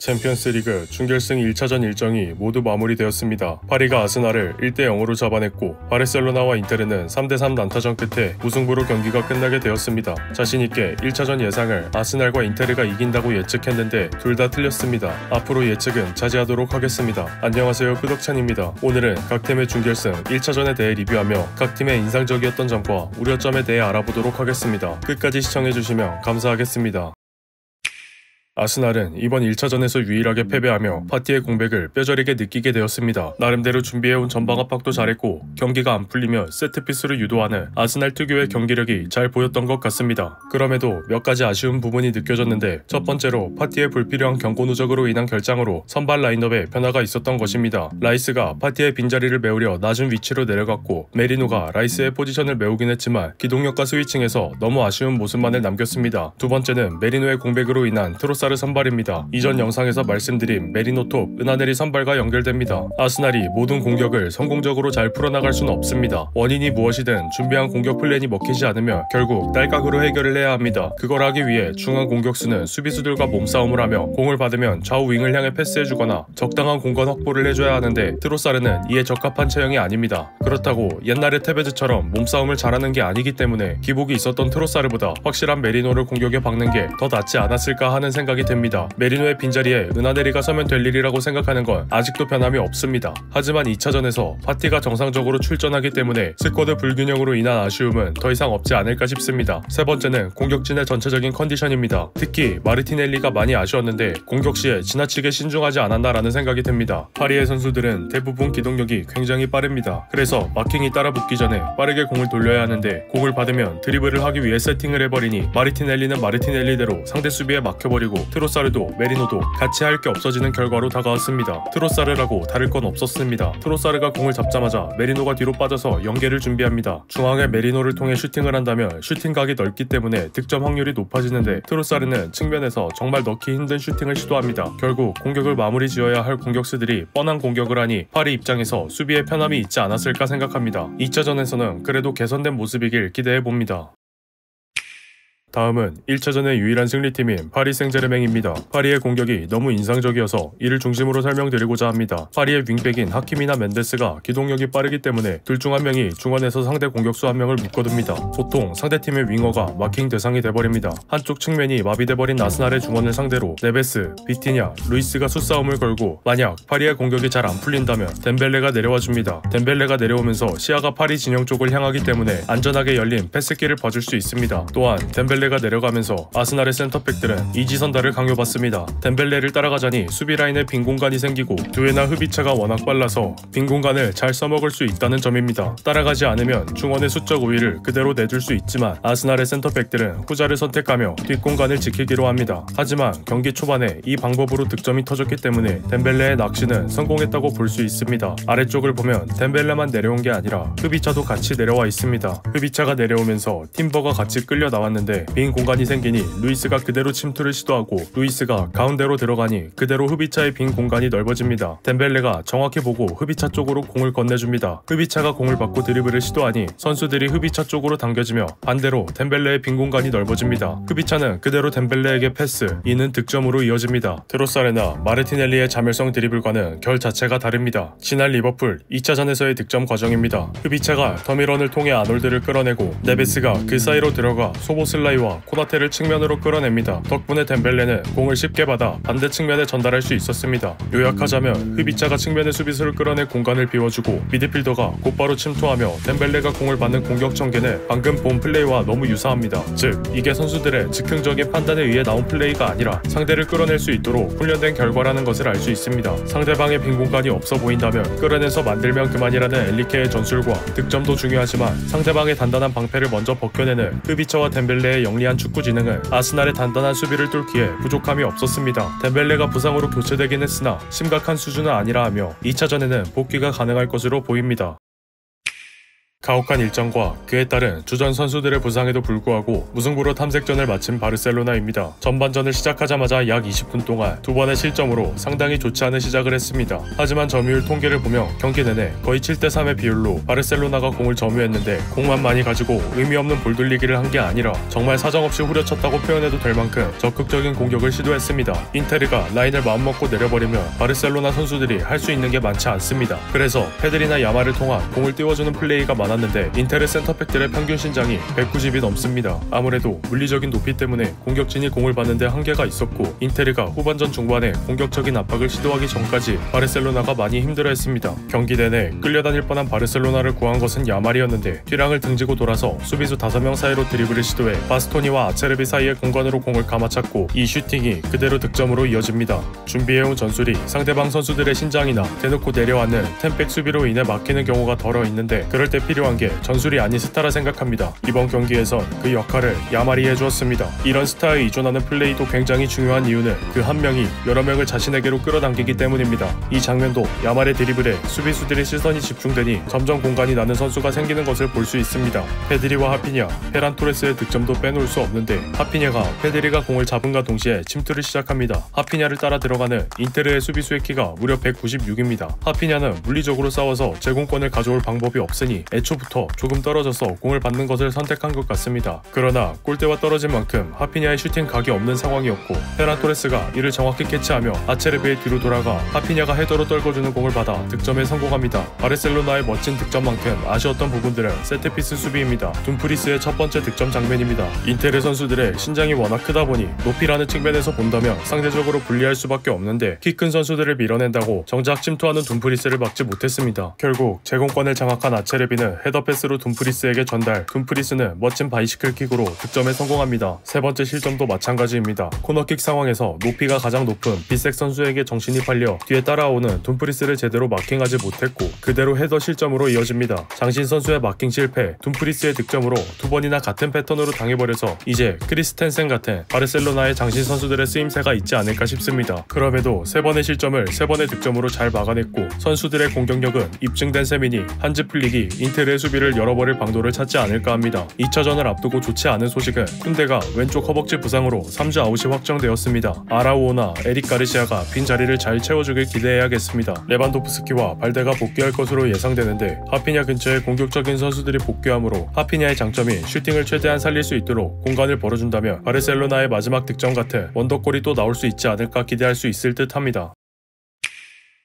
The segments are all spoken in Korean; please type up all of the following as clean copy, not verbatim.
챔피언스리그 준결승 1차전 일정이 모두 마무리되었습니다. 파리가 아스날을 1대0으로 잡아냈고 바르셀로나와 인테르는 3대3 난타전 끝에 무승부로 경기가 끝나게 되었습니다. 자신있게 1차전 예상을 아스날과 인테르가 이긴다고 예측했는데 둘 다 틀렸습니다. 앞으로 예측은 자제하도록 하겠습니다. 안녕하세요, 구덕찬입니다. 오늘은 각 팀의 준결승 1차전에 대해 리뷰하며 각 팀의 인상적이었던 점과 우려점에 대해 알아보도록 하겠습니다. 끝까지 시청해주시면 감사하겠습니다. 아스날은 이번 1차전에서 유일하게 패배하며 파티의 공백을 뼈저리게 느끼게 되었습니다. 나름대로 준비해온 전방 압박도 잘했고 경기가 안 풀리며 세트피스를 유도하는 아스날 특유의 경기력이 잘 보였던 것 같습니다. 그럼에도 몇 가지 아쉬운 부분이 느껴졌는데 첫 번째로 파티의 불필요한 경고 누적으로 인한 결장으로 선발 라인업에 변화가 있었던 것입니다. 라이스가 파티의 빈자리를 메우려 낮은 위치로 내려갔고 메리노가 라이스의 포지션을 메우긴 했지만 기동력과 스위칭에서 너무 아쉬운 모습만을 남겼습니다. 두 번째는 메리노의 공백으로 인한 트로사르 선발입니다. 이전 영상에서 말씀드린 메리노 톱, 은하네리 선발과 연결됩니다. 아스날이 모든 공격을 성공적으로 잘 풀어나갈 수는 없습니다. 원인이 무엇이든 준비한 공격 플랜이 먹히지 않으면 결국 딸깍으로 해결을 해야 합니다. 그걸 하기 위해 중앙 공격수는 수비수들과 몸싸움을 하며 공을 받으면 좌우 윙을 향해 패스해주거나 적당한 공간 확보를 해줘야 하는데 트로사르는 이에 적합한 체형이 아닙니다. 그렇다고 옛날의 테베즈처럼 몸싸움을 잘하는 게 아니기 때문에 기복이 있었던 트로사르보다 확실한 메리노를 공격에 박는 게 더 낫지 않았을까 하는 생각이 됩니다. 메리노의 빈자리에 은하네리가 서면 될 일이라고 생각하는 건 아직도 변함이 없습니다. 하지만 2차전에서 파티가 정상적으로 출전하기 때문에 스쿼드 불균형으로 인한 아쉬움은 더 이상 없지 않을까 싶습니다. 세 번째는 공격진의 전체적인 컨디션입니다. 특히 마르티넬리가 많이 아쉬웠는데 공격 시에 지나치게 신중하지 않았나라는 생각이 듭니다. 파리의 선수들은 대부분 기동력이 굉장히 빠릅니다. 그래서 마킹이 따라붙기 전에 빠르게 공을 돌려야 하는데 공을 받으면 드리블을 하기 위해 세팅을 해버리니 마르티넬리는 마르티넬리대로 상대 수비에 막혀버리고 트로사르도 메리노도 같이 할 게 없어지는 결과로 다가왔습니다. 트로사르라고 다를 건 없었습니다. 트로사르가 공을 잡자마자 메리노가 뒤로 빠져서 연계를 준비합니다. 중앙에 메리노를 통해 슈팅을 한다면 슈팅각이 넓기 때문에 득점 확률이 높아지는데 트로사르는 측면에서 정말 넣기 힘든 슈팅을 시도합니다. 결국 공격을 마무리 지어야 할 공격수들이 뻔한 공격을 하니 파리 입장에서 수비에 편함이 있지 않았을까 생각합니다. 2차전에서는 그래도 개선된 모습이길 기대해봅니다. 다음은 1차전의 유일한 승리팀인 파리 생제르맹입니다. 파리의 공격이 너무 인상적이어서 이를 중심으로 설명드리고자 합니다. 파리의 윙백인 하킴이나 멘데스가 기동력이 빠르기 때문에 둘 중 한 명이 중원에서 상대 공격수 한 명을 묶어둡니다. 보통 상대팀의 윙어가 마킹 대상이 돼버립니다. 한쪽 측면이 마비돼버린 아스날의 중원을 상대로 네베스, 비티냐, 루이스가 수싸움을 걸고 만약 파리의 공격이 잘 안 풀린다면 덴벨레가 내려와줍니다. 덴벨레가 내려오면서 시야가 파리 진영 쪽을 향하기 때문에 안전하게 열린 패스길을 봐줄 수 있습니다. 또한 덴벨레가 내려가면서 아스날의 센터백들은 이지선다를 강요받습니다. 덴벨레를 따라가자니 수비 라인에 빈 공간이 생기고 두에나 흐비차가 워낙 빨라서 빈 공간을 잘 써먹을 수 있다는 점입니다. 따라가지 않으면 중원의 수적 우위를 그대로 내줄 수 있지만 아스날의 센터백들은 후자를 선택하며 뒷공간을 지키기로 합니다. 하지만 경기 초반에 이 방법으로 득점이 터졌기 때문에 덴벨레의 낚시는 성공했다고 볼 수 있습니다. 아래쪽을 보면 덴벨레만 내려온 게 아니라 흐비차도 같이 내려와 있습니다. 흐비차가 내려오면서 팀버가 같이 끌려 나왔는데 빈 공간이 생기니 루이스가 그대로 침투를 시도하고 루이스가 가운데로 들어가니 그대로 흐비차의 빈 공간이 넓어집니다. 덴벨레가 정확히 보고 흐비차 쪽으로 공을 건네줍니다. 흐비차가 공을 받고 드리블을 시도하니 선수들이 흐비차 쪽으로 당겨지며 반대로 덴벨레의 빈 공간이 넓어집니다. 흐비차는 그대로 덴벨레에게 패스, 이는 득점으로 이어집니다. 트로사르나 마르티넬리의 자멸성 드리블과는 결 자체가 다릅니다. 지난 리버풀 2차전에서의 득점 과정입니다. 흐비차가 더미런을 통해 아놀드를 끌어내고 네베스가 그 사이로 들어가 소보슬라이와 코나테를 측면으로 끌어냅니다. 덕분에 덴벨레는 공을 쉽게 받아 반대 측면에 전달할 수 있었습니다. 요약하자면 흐비차가 측면의 수비수를 끌어내 공간을 비워주고 미드필더가 곧바로 침투하며 덴벨레가 공을 받는 공격 전개는 방금 본 플레이와 너무 유사합니다. 즉 이게 선수들의 즉흥적인 판단에 의해 나온 플레이가 아니라 상대를 끌어낼 수 있도록 훈련된 결과라는 것을 알 수 있습니다. 상대방의 빈 공간이 없어 보인다면 끌어내서 만들면 그만이라는 엔리케의 전술과 득점도 중요하지만 상대방의 단단한 방패를 먼저 벗겨내는 흐비차와 덴벨레의 영리한 축구 지능은 아스날의 단단한 수비를 뚫기에 부족함이 없었습니다. 덴벨레가 부상으로 교체되긴 했으나 심각한 수준은 아니라 하며 2차전에는 복귀가 가능할 것으로 보입니다. 가혹한 일정과 그에 따른 주전 선수들의 부상에도 불구하고 무승부로 탐색전을 마친 바르셀로나입니다. 전반전을 시작하자마자 약 20분 동안 두 번의 실점으로 상당히 좋지 않은 시작을 했습니다. 하지만 점유율 통계를 보면 경기 내내 거의 7대3의 비율로 바르셀로나가 공을 점유했는데 공만 많이 가지고 의미 없는 볼 돌리기를 한 게 아니라 정말 사정없이 후려쳤다고 표현해도 될 만큼 적극적인 공격을 시도했습니다. 인테르가 라인을 마음먹고 내려버리면 바르셀로나 선수들이 할 수 있는 게 많지 않습니다. 그래서 페드리나 야말을 통한 공을 띄워주는 플레이가 많았는데 인테르 센터백들의 평균 신장이 190이 넘습니다. 아무래도 물리적인 높이 때문에 공격진이 공을 받는데 한계가 있었고 인테르가 후반전 중반에 공격적인 압박을 시도하기 전까지 바르셀로나가 많이 힘들어했습니다. 경기 내내 끌려다닐 뻔한 바르셀로나를 구한 것은 야말이었는데 튀랑을 등지고 돌아서 수비수 5명 사이로 드리블을 시도해 바스토니와 아체르비 사이의 공간으로 공을 감아찼고 이 슈팅이 그대로 득점으로 이어집니다. 준비해온 전술이 상대방 선수들의 신장이나 대놓고 내려앉는 템백 수비로 인해 막히는 경우가 덜어 있는데 그럴 때 필요한 게 전술이 아닌 스타라 생각합니다. 이번 경기에선 그 역할을 야말이 해주었습니다. 이런 스타에 의존하는 플레이도 굉장히 중요한 이유는 그 한 명이 여러 명을 자신에게로 끌어당기기 때문입니다. 이 장면도 야말의 드리블에 수비수들의 시선이 집중되니 점점 공간이 나는 선수가 생기는 것을 볼 수 있습니다. 페드리와 하피냐, 페란 토레스의 득점도 빼놓을 수 없는데 하피냐가 페드리가 공을 잡은과 동시에 침투를 시작합니다. 하피냐를 따라 들어가는 인테르의 수비수의 키가 무려 196입니다. 하피냐는 물리적으로 싸워서 제공권을 가져올 방법이 없으니 애초부터 조금 떨어져서 공을 받는 것을 선택한 것 같습니다. 그러나 골대와 떨어진 만큼 하피냐의 슈팅 각이 없는 상황이었고 페란 토레스가 이를 정확히 캐치하며 아체르비의 뒤로 돌아가 하피냐가 헤더로 떨궈주는 공을 받아 득점에 성공합니다. 바르셀로나의 멋진 득점만큼 아쉬웠던 부분들은 세트피스 수비입니다. 둠프리스의 첫 번째 득점 장면입니다. 인테르 선수들의 신장이 워낙 크다 보니 높이라는 측면에서 본다면 상대적으로 불리할 수밖에 없는데 키 큰 선수들을 밀어낸다고 정작 침투하는 둠프리스를 막지 못했습니다. 결국 제공권을 장악한 아체르비는 헤더 패스로 둠프리스에게 전달, 둠프리스는 멋진 바이시클 킥으로 득점에 성공합니다. 세 번째 실점도 마찬가지입니다. 코너킥 상황에서 높이가 가장 높은 비색 선수에게 정신이 팔려 뒤에 따라오는 둠프리스를 제대로 마킹하지 못했고 그대로 헤더 실점으로 이어집니다. 장신 선수의 마킹 실패, 둠프리스의 득점으로 두 번이나 같은 패턴으로 당해버려서 이제 크리스텐센 같은 바르셀로나의 장신 선수들의 쓰임새가 있지 않을까 싶습니다. 그럼에도 세 번의 실점을 세 번의 득점으로 잘 막아냈고 선수들의 공격력은 입증된 셈이니 한지 플릭이 인테르의 수비를 열어버릴 방도를 찾지 않을까 합니다. 2차전을 앞두고 좋지 않은 소식은 쿤데가 왼쪽 허벅지 부상으로 3주 아웃이 확정되었습니다. 아라우오나 에릭 가르시아가 빈 자리를 잘 채워주길 기대해야겠습니다. 레반도프스키와 발데가 복귀할 것으로 예상되는데 하피냐 근처에 공격적인 선수들이 복귀하므로 하피냐의 장점이 슈팅을 최대한 살릴 수 있도록 공간을 벌어준다면 바르셀로나의 마지막 득점 같은 원더골이 또 나올 수 있지 않을까 기대할 수 있을 듯 합니다.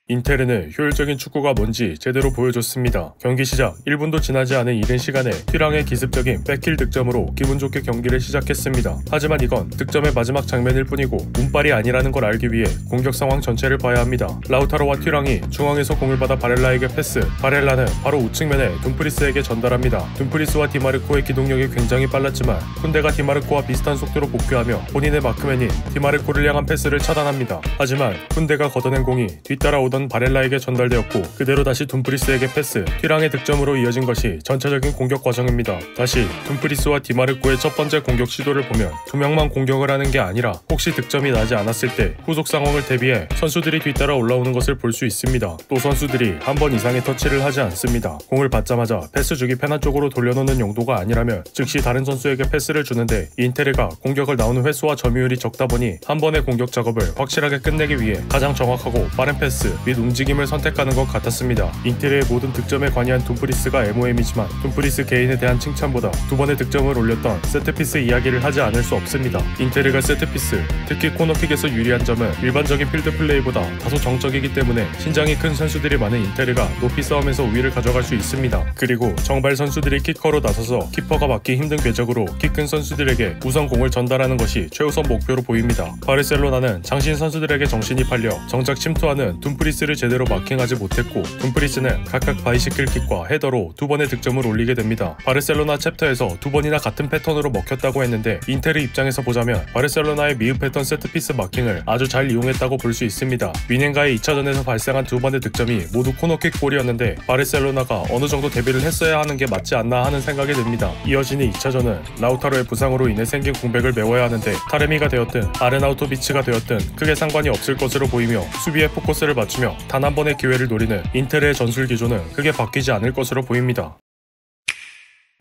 인테르는 효율적인 축구가 뭔지 제대로 보여줬습니다. 경기 시작 1분도 지나지 않은 이른 시간에 튀랑의 기습적인 백힐 득점으로 기분 좋게 경기를 시작했습니다. 하지만 이건 득점의 마지막 장면일 뿐이고 운빨이 아니라는 걸 알기 위해 공격 상황 전체를 봐야 합니다. 라우타로와 튀랑이 중앙에서 공을 받아 바렐라에게 패스, 바렐라는 바로 우측면에 둠프리스에게 전달합니다. 둠프리스와 디마르코의 기동력이 굉장히 빨랐지만 쿤데가 디마르코와 비슷한 속도로 복귀하며 본인의 마크맨인 디마르코를 향한 패스를 차단합니다. 하지만 쿤데가 걷어낸 공이 뒤따라오던 바렐라에게 전달되었고 그대로 다시 둠프리스에게 패스, 튀랑의 득점으로 이어진 것이 전체적인 공격 과정입니다. 다시 둠프리스와 디마르코의 첫 번째 공격 시도를 보면 두 명만 공격을 하는 게 아니라 혹시 득점이 나지 않았을 때 후속 상황을 대비해 선수들이 뒤따라 올라오는 것을 볼 수 있습니다. 또 선수들이 한 번 이상의 터치를 하지 않습니다. 공을 받자마자 패스 주기 편한 쪽으로 돌려놓는 용도가 아니라면 즉시 다른 선수에게 패스를 주는데 인테르가 공격을 나오는 횟수와 점유율이 적다 보니 한 번의 공격 작업을 확실하게 끝내기 위해 가장 정확하고 빠른 패스 및 움직임을 선택하는 것 같았습니다. 인테르의 모든 득점에 관여한 둠프리스가 MOM이지만 둠프리스 개인에 대한 칭찬보다 두 번의 득점을 올렸던 세트피스 이야기를 하지 않을 수 없습니다. 인테르가 세트피스, 특히 코너킥에서 유리한 점은 일반적인 필드 플레이보다 다소 정적이기 때문에 신장이 큰 선수들이 많은 인테르가 높이 싸움에서 우위를 가져갈 수 있습니다. 그리고 정발 선수들이 키커로 나서서 키퍼가 막기 힘든 궤적으로 키 큰 선수들에게 우선 공을 전달하는 것이 최우선 목표로 보입니다. 바르셀로나는 장신 선수들에게 정신이 팔려 정작 침투하는 둠프리스를 제대로 마킹하지 못했고 둠프리스는 각각 바이시클 킥과 헤더로 두 번의 득점을 올리게 됩니다. 바르셀로나 챕터에서 두 번이나 같은 패턴으로 먹혔다고 했는데 인테르 입장에서 보자면 바르셀로나의 미흡 패턴 세트피스 마킹을 아주 잘 이용했다고 볼 수 있습니다. 위넨가의 2차전에서 발생한 두 번의 득점이 모두 코너킥 골이었는데 바르셀로나가 어느 정도 대비를 했어야 하는 게 맞지 않나 하는 생각이 듭니다. 이어지는 2차전은 라우타로의 부상으로 인해 생긴 공백을 메워야 하는데 타레미가 되었든 아르나우토비치가 되었든 크게 상관이 없을 것으로 보이며 수비에 포커스를 맞추며 단 한 번의 기회를 노리는 인테르의 전술 기조는 크게 바뀌지 않을 것으로 보입니다.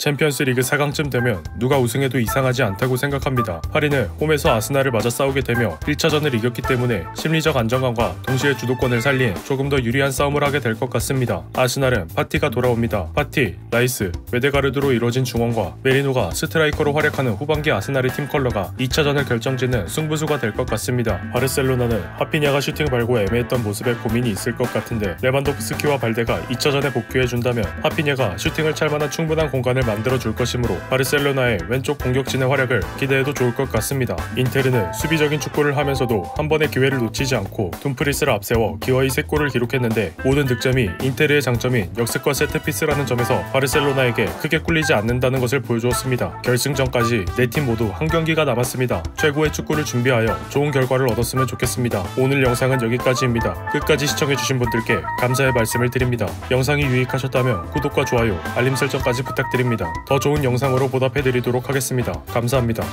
챔피언스리그 4강쯤 되면 누가 우승해도 이상하지 않다고 생각합니다. 파리는 홈에서 아스날을 맞아 싸우게 되며 1차전을 이겼기 때문에 심리적 안정감과 동시에 주도권을 살린 조금 더 유리한 싸움을 하게 될 것 같습니다. 아스날은 파티가 돌아옵니다. 파티, 라이스, 웨데가르드로 이뤄진 중원과 메리노가 스트라이커로 활약하는 후반기 아스날의 팀 컬러가 2차전을 결정짓는 승부수가 될 것 같습니다. 바르셀로나는 하피냐가 슈팅 발고 애매했던 모습에 고민이 있을 것 같은데 레반도프스키와 발데가 2차전에 복귀해준다면 하피냐가 슈팅을 찰 만한 충분한 공간을 만들어줄 것이므로 바르셀로나의 왼쪽 공격진의 활약을 기대해도 좋을 것 같습니다. 인테르는 수비적인 축구를 하면서도 한 번의 기회를 놓치지 않고 둠프리스를 앞세워 기어이 3골을 기록했는데 모든 득점이 인테르의 장점인 역습과 세트피스라는 점에서 바르셀로나에게 크게 꿀리지 않는다는 것을 보여주었습니다. 결승전까지 4팀 모두 한 경기가 남았습니다. 최고의 축구를 준비하여 좋은 결과를 얻었으면 좋겠습니다. 오늘 영상은 여기까지입니다. 끝까지 시청해주신 분들께 감사의 말씀을 드립니다. 영상이 유익하셨다면 구독과 좋아요, 알림 설정까지 부탁드립니다. 더 좋은 영상으로 보답해드리도록 하겠습니다. 감사합니다.